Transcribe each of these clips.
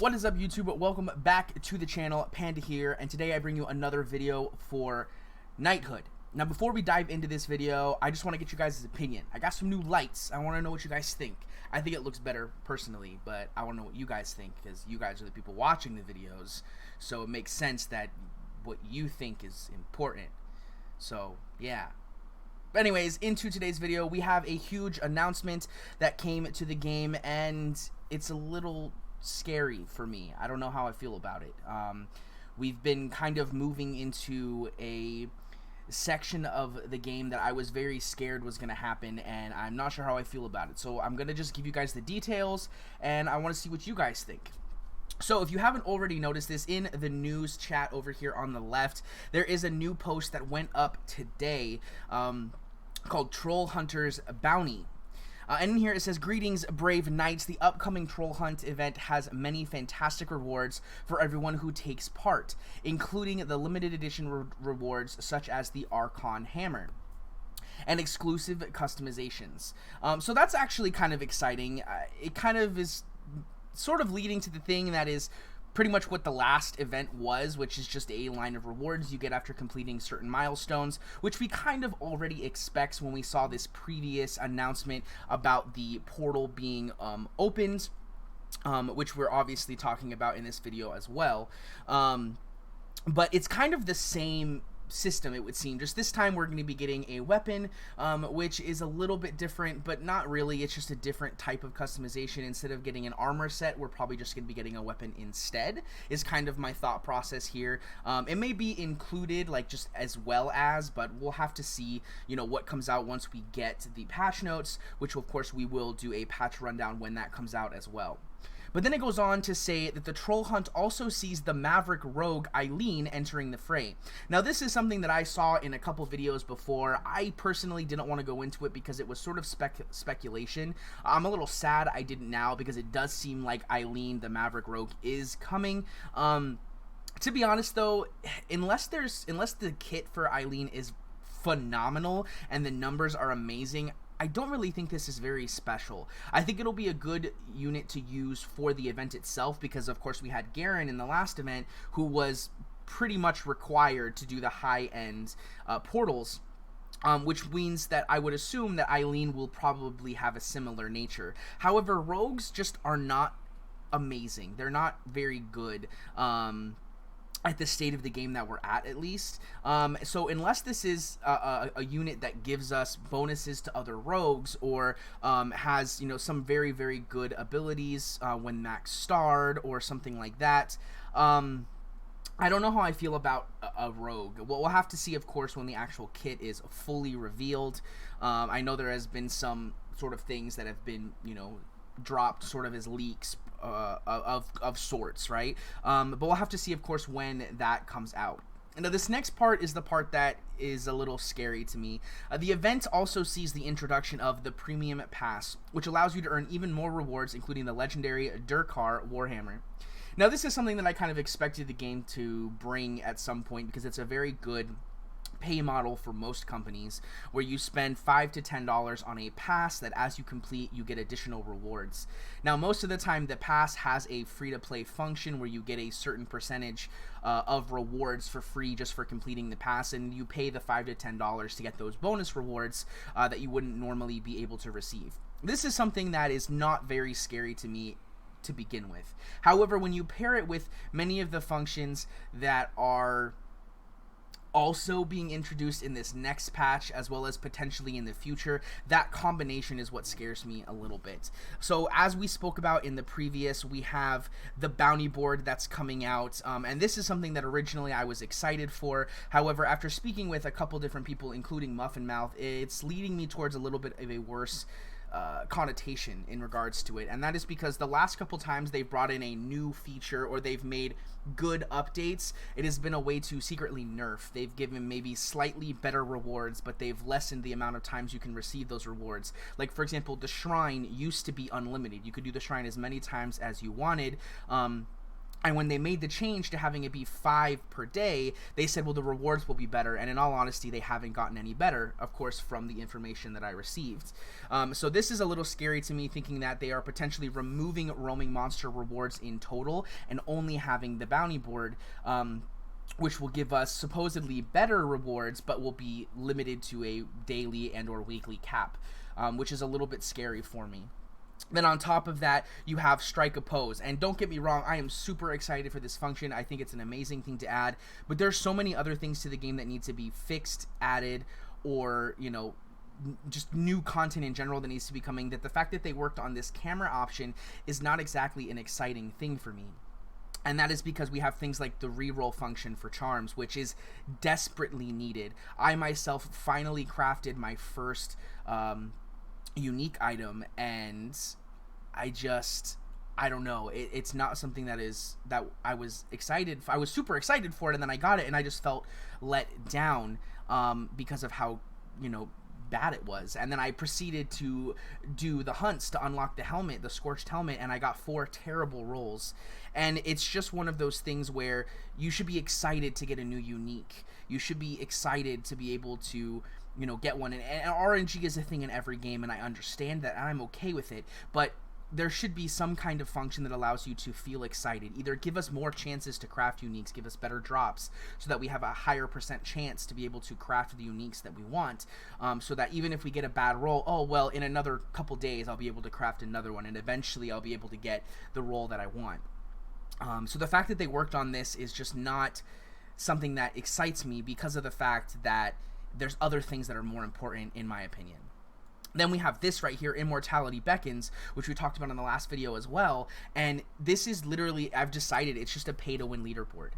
What is up, YouTube? Welcome back to the channel. Panda here, and today I bring you another video for Knighthood. Now, before we dive into this video, I just want to get you guys' opinion. I got some new lights. I want to know what you guys think. I think it looks better personally, but I want to know what you guys think, because you guys are the people watching the videos, so it makes sense that what you think is important. So, yeah. But anyways, into today's video, we have a huge announcement that came to the game, and it's a little scary for me. I don't know how I feel about it. We've been kind of moving into a section of the game that I was very scared was going to happen, and I'm not sure how I feel about it. So I'm going to just give you guys the details, and I want to see what you guys think. So if you haven't already noticed this, in the news chat over here on the left, there is a new post that went up today called Troll Hunter's Bounty. And in here it says, "Greetings, brave knights. The upcoming Troll Hunt event has many fantastic rewards for everyone who takes part, including the limited edition rewards such as the Archon Hammer and exclusive customizations." So that's actually kind of exciting. It kind of is sort of leading to the thing that is pretty much what the last event was, which is just a line of rewards you get after completing certain milestones, which we kind of already expect when we saw this previous announcement about the portal being opened, which we're obviously talking about in this video as well. But it's kind of the same system, it would seem. Just this time we're going to be getting a weapon, which is a little bit different, but not really. It's just a different type of customization. Instead of getting an armor set, we're probably just going to be getting a weapon instead, is kind of my thought process here. It may be included, like, just as well as, but we'll have to see, you know, what comes out once we get the patch notes, which of course we will do a patch rundown when that comes out as well. But then it goes on to say that the Troll Hunt also sees the Maverick Rogue Eileen entering the fray. Now, this is something that I saw in a couple videos before. I personally didn't want to go into it because it was sort of speculation. I'm a little sad I didn't now, because it does seem like Eileen, the Maverick Rogue, is coming. To be honest, though, unless the kit for Eileen is phenomenal and the numbers are amazing, I don't really think this is very special. I think it'll be a good unit to use for the event itself, because of course we had Garen in the last event, who was pretty much required to do the high-end portals, which means that I would assume that Eileen will probably have a similar nature. However, rogues just are not amazing. They're not very good. At the state of the game that we're at least. So unless this is a unit that gives us bonuses to other rogues, or has, you know, some very, very good abilities when max starred or something like that, I don't know how I feel about a rogue. Well, we'll have to see, of course, when the actual kit is fully revealed. I know there has been some sort of things that have been, you know, dropped sort of as leaks of sorts, right? But we'll have to see, of course, when that comes out. Now, this next part is the part that is a little scary to me. The event also sees the introduction of the Premium Pass, which allows you to earn even more rewards, including the legendary Durkar Warhammer. Now, this is something that I kind of expected the game to bring at some point, because it's a very good pay model for most companies, where you spend $5 to $10 on a pass that, as you complete, you get additional rewards. Now, most of the time the pass has a free-to-play function where you get a certain percentage of rewards for free just for completing the pass, and you pay the $5 to $10 to get those bonus rewards that you wouldn't normally be able to receive. This is something that is not very scary to me to begin with. However, when you pair it with many of the functions that are also being introduced in this next patch, as well as potentially in the future, that combination is what scares me a little bit. So as we spoke about in the previous, we have the bounty board that's coming out, and this is something that originally I was excited for. However, after speaking with a couple different people, including Muffin Mouth, it's leading me towards a little bit of a worse connotation in regards to it, and that is because the last couple times they've brought in a new feature, or they've made good updates, it has been a way to secretly nerf. They've given maybe slightly better rewards, but they've lessened the amount of times you can receive those rewards. Like, for example, the shrine used to be unlimited. You could do the shrine as many times as you wanted, And when they made the change to having it be 5 per day, they said, well, the rewards will be better. And in all honesty, they haven't gotten any better, of course, from the information that I received. So this is a little scary to me, thinking that they are potentially removing roaming monster rewards in total and only having the bounty board, which will give us supposedly better rewards, but will be limited to a daily and or weekly cap, which is a little bit scary for me. Then on top of that, you have strike oppose. And don't get me wrong, I am super excited for this function. I think it's an amazing thing to add. But there's so many other things to the game that need to be fixed, added, or, you know, just new content in general that needs to be coming, that the fact that they worked on this camera option is not exactly an exciting thing for me. And that is because we have things like the reroll function for charms, which is desperately needed. I myself finally crafted my first unique item, and I don't know, it's not something that I was excited for. I was super excited for it, and then I got it and I just felt let down because of how, you know, bad it was. And then I proceeded to do the hunts to unlock the helmet, the scorched helmet, and I got 4 terrible rolls. And it's just one of those things where you should be excited to get a new unique. You should be excited to be able to, you know, get one. And RNG is a thing in every game, and I understand that, and I'm okay with it, but there should be some kind of function that allows you to feel excited. Either give us more chances to craft uniques, give us better drops, so that we have a higher % chance to be able to craft the uniques that we want, so that even if we get a bad roll, oh, well, in another couple days I'll be able to craft another one, and eventually I'll be able to get the roll that I want. So the fact that they worked on this is just not something that excites me, because of the fact that there's other things that are more important, in my opinion. Then we have this right here, Immortality Beckons, which we talked about in the last video as well. And this is literally, I've decided it's just a pay-to-win leaderboard.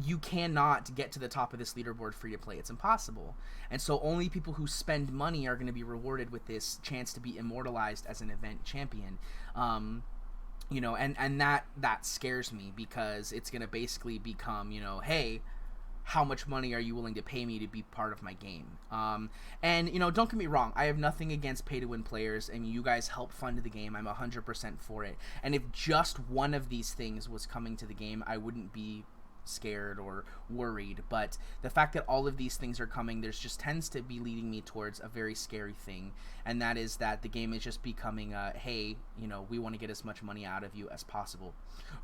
You cannot get to the top of this leaderboard free to play. It's impossible. And so only people who spend money are going to be rewarded with this chance to be immortalized as an event champion. You know, and that scares me, because it's going to basically become, you know, hey, how much money are you willing to pay me to be part of my game? And, you know, don't get me wrong, I have nothing against pay-to-win players, and you guys help fund the game. I'm 100% for it. And if just one of these things was coming to the game, I wouldn't be scared or worried. But the fact that all of these things are coming, there's just tends to be leading me towards a very scary thing, and that is that the game is just becoming hey, you know, we want to get as much money out of you as possible.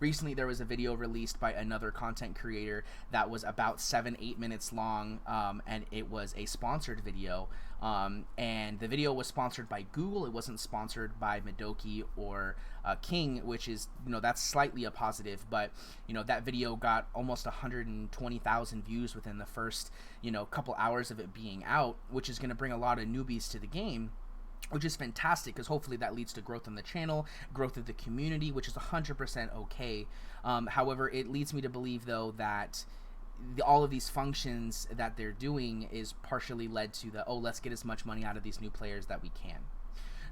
Recently there was a video released by another content creator that was about 7-8 minutes long, and it was a sponsored video, and the video was sponsored by Google. It wasn't sponsored by Madoki or King, which is, you know, that's slightly a positive. But, you know, that video got almost 120,000 views within the first, you know, couple hours of it being out, which is going to bring a lot of newbies to the game, which is fantastic, because hopefully that leads to growth on the channel, growth of the community, which is 100% okay. However, it leads me to believe, though, that all of these functions that they're doing is partially led to the, oh, let's get as much money out of these new players that we can.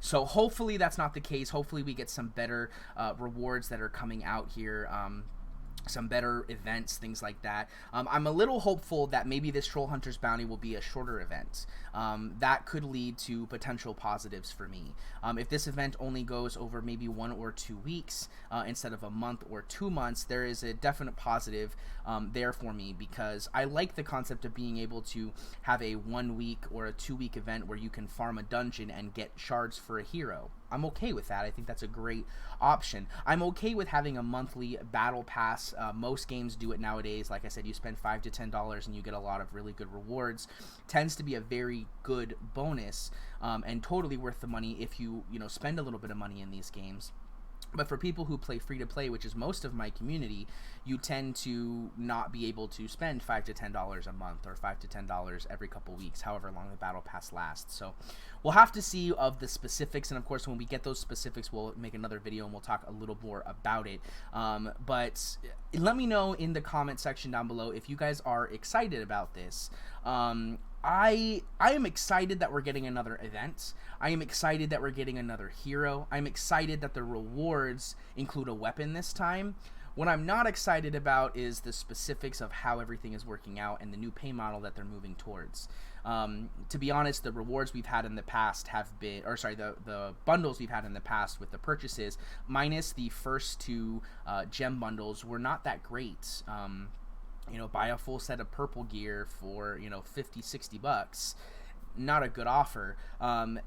So hopefully that's not the case. Hopefully we get some better rewards that are coming out here, some better events, things like that. I'm a little hopeful that maybe this Troll Hunter's Bounty will be a shorter event. That could lead to potential positives for me. If this event only goes over maybe 1 or 2 weeks instead of a month or 2 months, there is a definite positive there for me, because I like the concept of being able to have a 1 week or a 2 week event where you can farm a dungeon and get shards for a hero. I'm okay with that. I think that's a great option. I'm okay with having a monthly battle pass. Most games do it nowadays. Like I said, you spend $5 to $10 and you get a lot of really good rewards. Tends to be a very good bonus, and totally worth the money if you spend a little bit of money in these games. But for people who play free-to-play, which is most of my community, you tend to not be able to spend $5 to $10 a month, or $5 to $10 every couple weeks, however long the battle pass lasts. So we'll have to see of the specifics, and of course when we get those specifics, we'll make another video and we'll talk a little more about it. But let me know in the comment section down below if you guys are excited about this. I am excited that we're getting another event. I am excited that we're getting another hero. I'm excited that the rewards include a weapon this time. What I'm not excited about is the specifics of how everything is working out and the new pay model that they're moving towards. To be honest, the rewards we've had in the past have been, or sorry, the bundles we've had in the past with the purchases, minus the first two gem bundles, were not that great. You know, buy a full set of purple gear for, you know, 50-60 bucks. Not a good offer.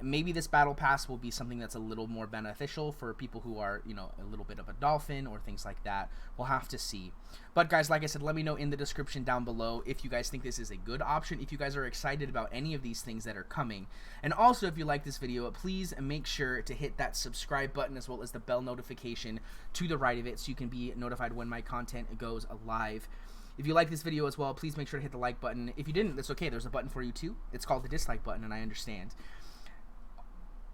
Maybe this battle pass will be something that's a little more beneficial for people who are, you know, a little bit of a dolphin or things like that. We'll have to see. But guys, like I said, let me know in the description down below if you guys think this is a good option, if you guys are excited about any of these things that are coming. And also, if you like this video, please make sure to hit that subscribe button as well as the bell notification to the right of it so you can be notified when my content goes live. If you like this video as well, please make sure to hit the like button. If you didn't, that's okay. There's a button for you too. It's called the dislike button, and I understand.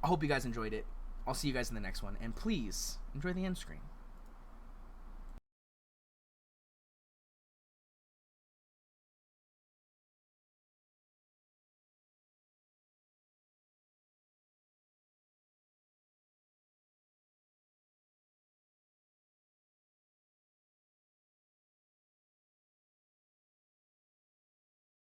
I hope you guys enjoyed it. I'll see you guys in the next one, and please enjoy the end screen.